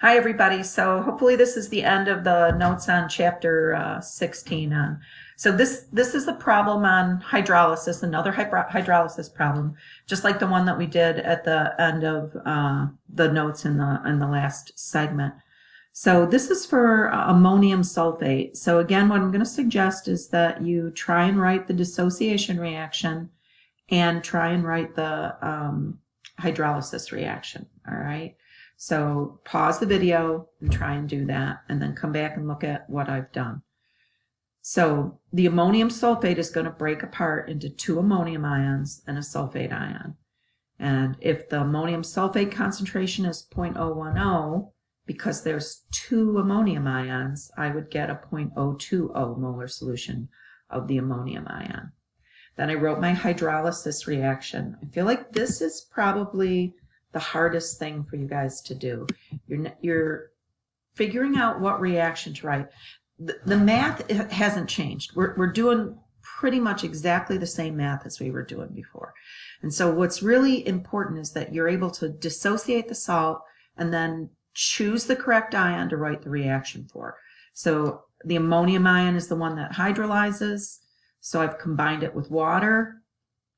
Hi, everybody. So hopefully this is the end of the notes on chapter 16 on. So this is the problem on hydrolysis, another hydrolysis problem, just like the one that we did at the end of the notes in the last segment. So this is for ammonium sulfate. So again, what I'm going to suggest is that you try and write the dissociation reaction and try and write the hydrolysis reaction. All right. So pause the video and try and do that, and then come back and look at what I've done. So the ammonium sulfate is going to break apart into two ammonium ions and a sulfate ion. And if the ammonium sulfate concentration is 0.010, because there's two ammonium ions, I would get a 0.020 molar solution of the ammonium ion. Then I wrote my hydrolysis reaction. I feel like this is probably the hardest thing for you guys to do. You're figuring out what reaction to write. The math hasn't changed. We're doing pretty much exactly the same math as we were doing before. And so what's really important is that you're able to dissociate the salt and then choose the correct ion to write the reaction for. So the ammonium ion is the one that hydrolyzes. So I've combined it with water.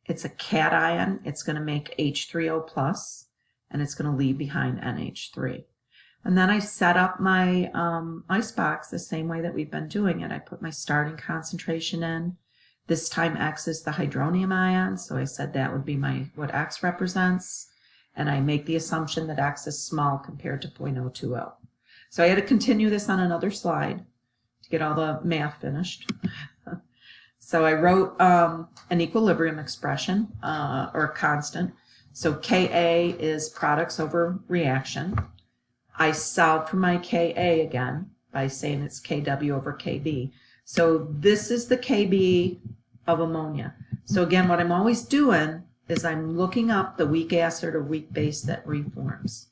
It's a cation. It's going to make H3O plus. And it's going to leave behind NH3. And then I set up my ice box the same way that we've been doing it. I put my starting concentration in. This time X is the hydronium ion, so I said that would be what X represents. And I make the assumption that X is small compared to 0.020. So I had to continue this on another slide to get all the math finished. So I wrote an equilibrium expression, or a constant. So Ka is products over reaction. I solved for my Ka again by saying it's Kw over Kb. So this is the Kb of ammonia. So again, what I'm always doing is I'm looking up the weak acid or weak base that reforms.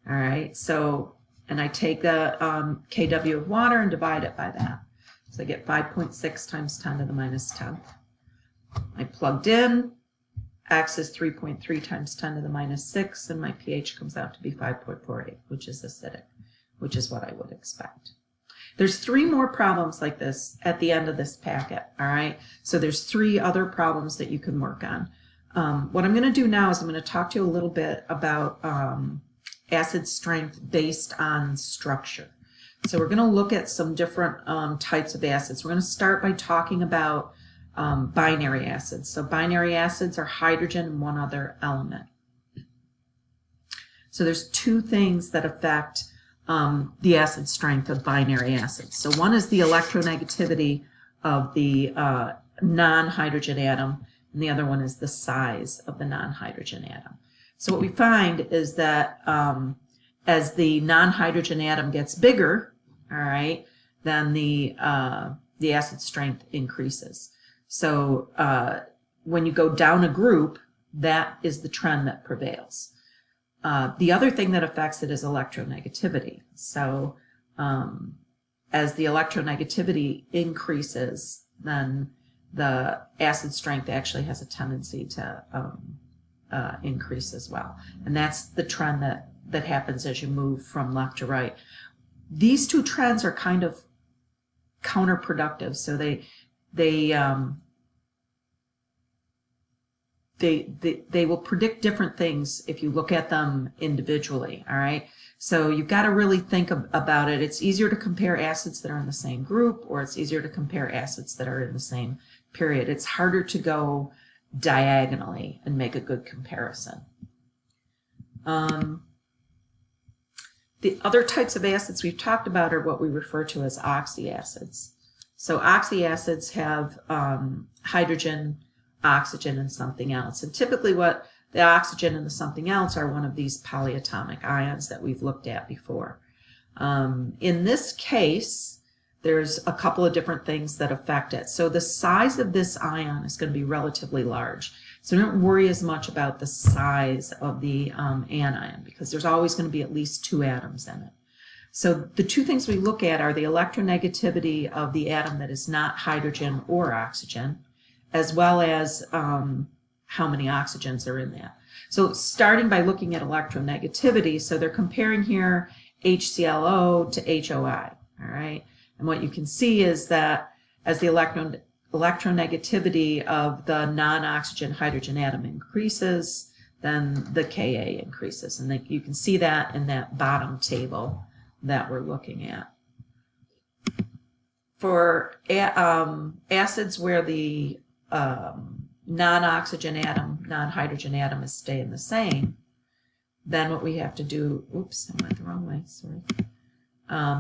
All right, so, and I take the Kw of water and divide it by that. So I get 5.6 times 10 to the minus 10th. I plugged in. X is 3.3 times 10 to the minus 6, and my pH comes out to be 5.48, which is acidic, which is what I would expect. There's 3 more problems like this at the end of this packet, all right? So there's 3 other problems that you can work on. What I'm going to do now is I'm going to talk to you a little bit about acid strength based on structure. So we're going to look at some different types of acids. We're going to start by talking about binary acids. So binary acids are hydrogen and one other element. So there's 2 things that affect the acid strength of binary acids. So one is the electronegativity of the non-hydrogen atom, and the other one is the size of the non-hydrogen atom. So what we find is that as the non-hydrogen atom gets bigger, all right, then the acid strength increases. So when you go down a group, that is the trend that prevails. The other thing that affects it is electronegativity. So as the electronegativity increases, then the acid strength actually has a tendency to increase as well. And that's the trend that happens as you move from left to right. These 2 trends are kind of counterproductive. So they will predict different things if you look at them individually, all right? So you've got to really think about it. It's easier to compare acids that are in the same group, or it's easier to compare acids that are in the same period. It's harder to go diagonally and make a good comparison. The other types of acids we've talked about are what we refer to as oxyacids. So oxyacids have hydrogen, oxygen, and something else. And typically what the oxygen and the something else are one of these polyatomic ions that we've looked at before. In this case, there's a couple of different things that affect it. So the size of this ion is going to be relatively large. So don't worry as much about the size of the anion, because there's always going to be at least 2 atoms in it. So the 2 things we look at are the electronegativity of the atom that is not hydrogen or oxygen, as well as how many oxygens are in that. So starting by looking at electronegativity, so they're comparing here HClO to HOI, all right? And what you can see is that as the electronegativity of the non-oxygen hydrogen atom increases, then the Ka increases. And you can see that in that bottom table that we're looking at. For acids where the non-oxygen atom, non-hydrogen atom is staying the same, then what we have to do, oops, I went the wrong way, sorry.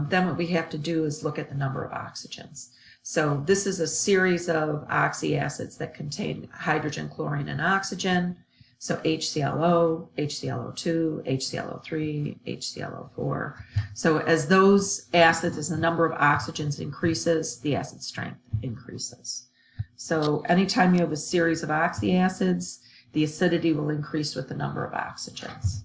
Then what we have to do is look at the number of oxygens. So this is a series of oxyacids that contain hydrogen, chlorine, and oxygen. So HClO, HClO2, HClO3, HClO4. So as those acids, as the number of oxygens increases, the acid strength increases. So anytime you have a series of oxyacids, the acidity will increase with the number of oxygens.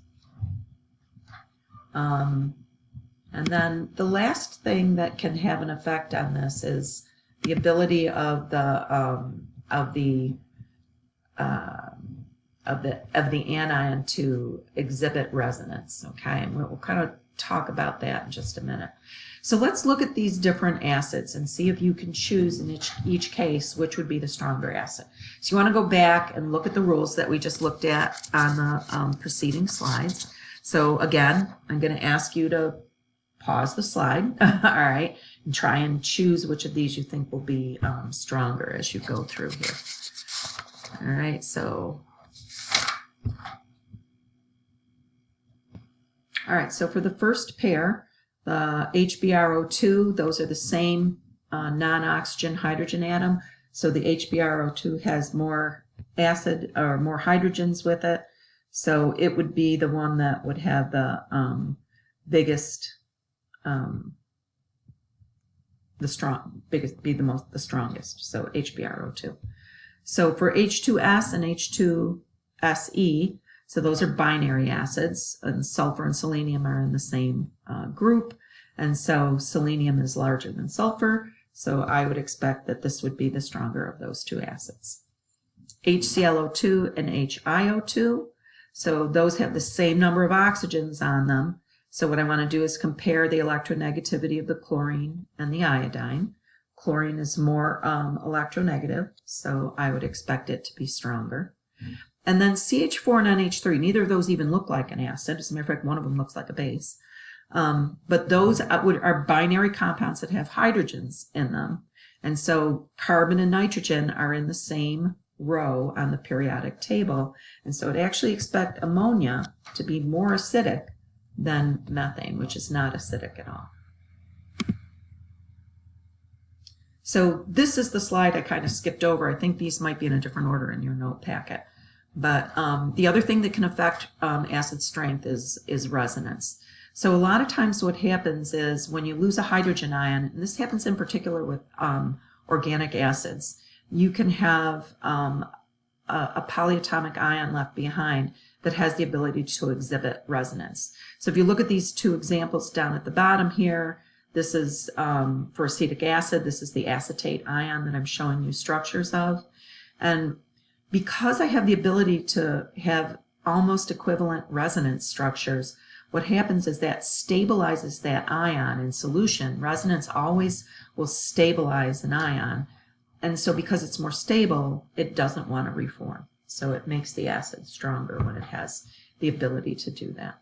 And then the last thing that can have an effect on this is the ability of the anion to exhibit resonance. Okay, and we'll kind of talk about that in just a minute. So let's look at these different acids and see if you can choose in each case which would be the stronger acid. So you want to go back and look at the rules that we just looked at on the preceding slides. So again, I'm going to ask you to pause the slide, all right, and try and choose which of these you think will be stronger as you go through here. All right, so for the first pair, the HBrO2, those are the same non-oxygen hydrogen atom. So the HBrO2 has more acid or more hydrogens with it. So it would be the one that would have the biggest, the strongest. So HBrO2. So for H2S and H2Se, so those are binary acids, and sulfur and selenium are in the same group, and so selenium is larger than sulfur, so I would expect that this would be the stronger of those two acids. HClO2 and HiO2, so those have the same number of oxygens on them, so what I want to do is compare the electronegativity of the chlorine and the iodine. Chlorine is more electronegative, so I would expect it to be stronger. And then CH4 and NH3, neither of those even look like an acid. As a matter of fact, one of them looks like a base. But those are binary compounds that have hydrogens in them. And so carbon and nitrogen are in the same row on the periodic table. And so I'd actually expect ammonia to be more acidic than methane, which is not acidic at all. So this is the slide I kind of skipped over. I think these might be in a different order in your note packet. But the other thing that can affect acid strength is resonance. So a lot of times what happens is when you lose a hydrogen ion, and this happens in particular with organic acids, you can have a polyatomic ion left behind that has the ability to exhibit resonance. So if you look at these two examples down at the bottom here, this is for acetic acid, this is the acetate ion that I'm showing you structures of. And because I have the ability to have almost equivalent resonance structures, what happens is that stabilizes that ion in solution. Resonance always will stabilize an ion. And so because it's more stable, it doesn't want to reform. So it makes the acid stronger when it has the ability to do that.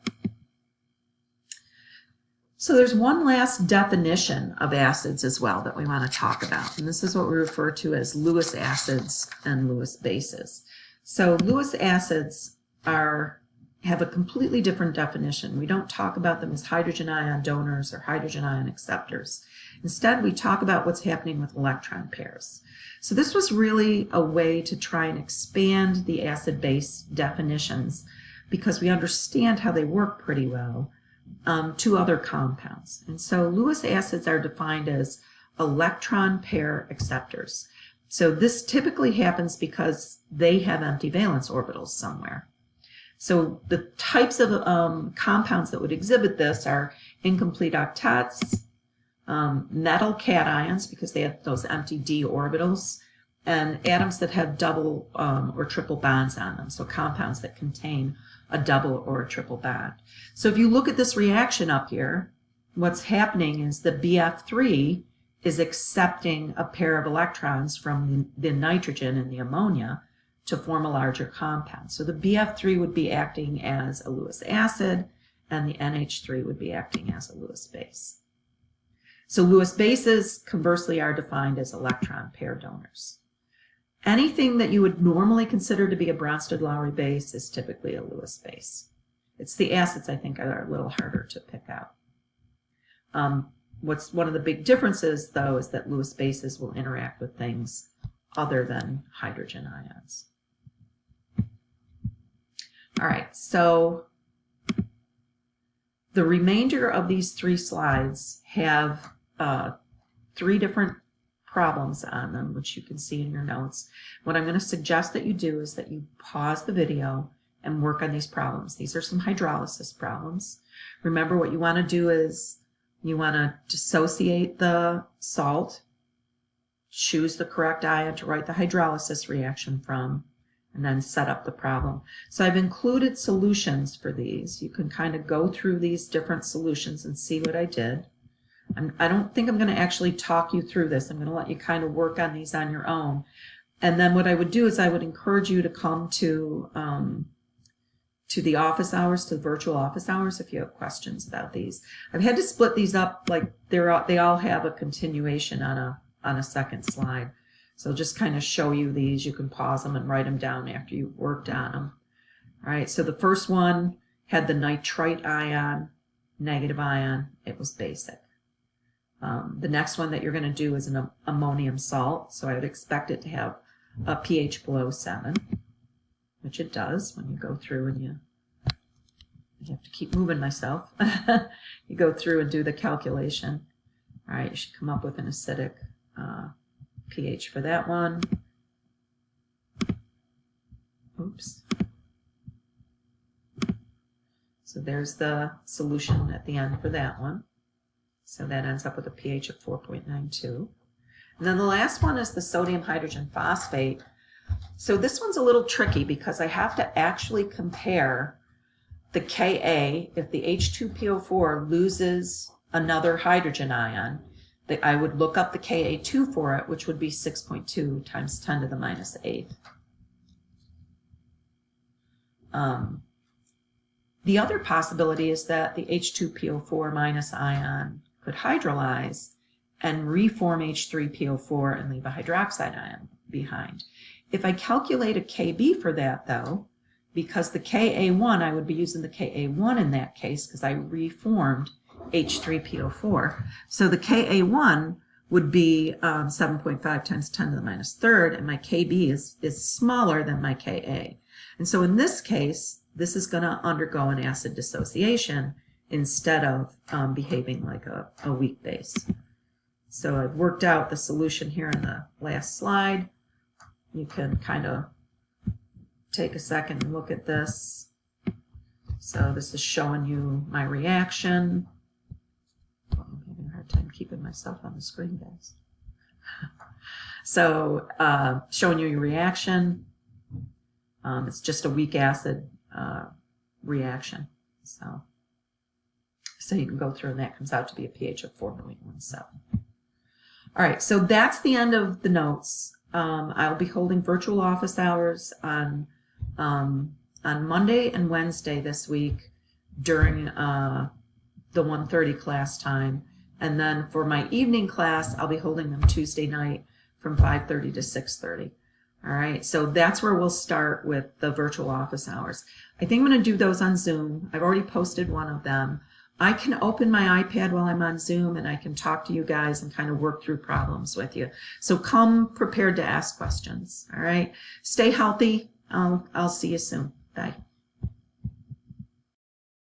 So there's one last definition of acids as well that we want to talk about, and this is what we refer to as Lewis acids and Lewis bases. So Lewis acids have a completely different definition. We don't talk about them as hydrogen ion donors or hydrogen ion acceptors. Instead, we talk about what's happening with electron pairs. So this was really a way to try and expand the acid-base definitions because we understand how they work pretty well to other compounds. And so Lewis acids are defined as electron pair acceptors. So this typically happens because they have empty valence orbitals somewhere. So the types of compounds that would exhibit this are incomplete octets, metal cations because they have those empty d orbitals, and atoms that have double or triple bonds on them, so compounds that contain a double or a triple bond. So if you look at this reaction up here, what's happening is the BF3 is accepting a pair of electrons from the nitrogen and the ammonia to form a larger compound. So the BF3 would be acting as a Lewis acid, and the NH3 would be acting as a Lewis base. So Lewis bases, conversely, are defined as electron pair donors. Anything that you would normally consider to be a Bronsted-Lowry base is typically a Lewis base. It's the acids, I think, are a little harder to pick out. What's one of the big differences, though, is that Lewis bases will interact with things other than hydrogen ions. All right, so the remainder of these 3 slides have 3 different problems on them, which you can see in your notes. What I'm going to suggest that you do is that you pause the video and work on these problems. These are some hydrolysis problems. Remember, what you want to do is you want to dissociate the salt, choose the correct ion to write the hydrolysis reaction from, and then set up the problem. So I've included solutions for these. You can kind of go through these different solutions and see what I did. I don't think I'm going to actually talk you through this. I'm going to let you kind of work on these on your own. And then what I would do is I would encourage you to come to the office hours, to the virtual office hours, if you have questions about these. I've had to split these up, like they all have a continuation on a second slide. So just kind of show you these. You can pause them and write them down after you've worked on them. All right, so the first one had the nitrite ion, negative ion. It was basic. The next one that you're going to do is an ammonium salt. So I would expect it to have a pH below 7, which it does when you go through and you have to keep moving myself. You go through and do the calculation. All right, you should come up with an acidic pH for that one. Oops. So there's the solution at the end for that one. So that ends up with a pH of 4.92. And then the last one is the sodium hydrogen phosphate. So this one's a little tricky because I have to actually compare the Ka. If the H2PO4 loses another hydrogen ion, that I would look up the Ka2 for it, which would be 6.2 times 10 to the minus 8. The other possibility is that the H2PO4 minus ion could hydrolyze and reform H3PO4 and leave a hydroxide ion behind. If I calculate a Kb for that, though, because the Ka1, I would be using the Ka1 in that case because I reformed H3PO4. So the Ka1 would be 7.5 times 10 to the minus 3rd, and my Kb is smaller than my Ka. And so in this case, this is going to undergo an acid dissociation instead of behaving like a weak base. So I've worked out the solution here in the last slide. You can kind of take a second and look at this. So this is showing you my reaction. Oh, I'm having a hard time keeping myself on the screen, guys. So showing you your reaction. It's just a weak acid reaction. So you can go through, and that comes out to be a pH of 4.17. All right, so that's the end of the notes. I'll be holding virtual office hours on Monday and Wednesday this week during the 1:30 class time. And then for my evening class, I'll be holding them Tuesday night from 5:30 to 6:30. All right, so that's where we'll start with the virtual office hours. I think I'm going to do those on Zoom. I've already posted one of them. I can open my iPad while I'm on Zoom, and I can talk to you guys and kind of work through problems with you. So come prepared to ask questions. All right, stay healthy. I'll see you soon. Bye.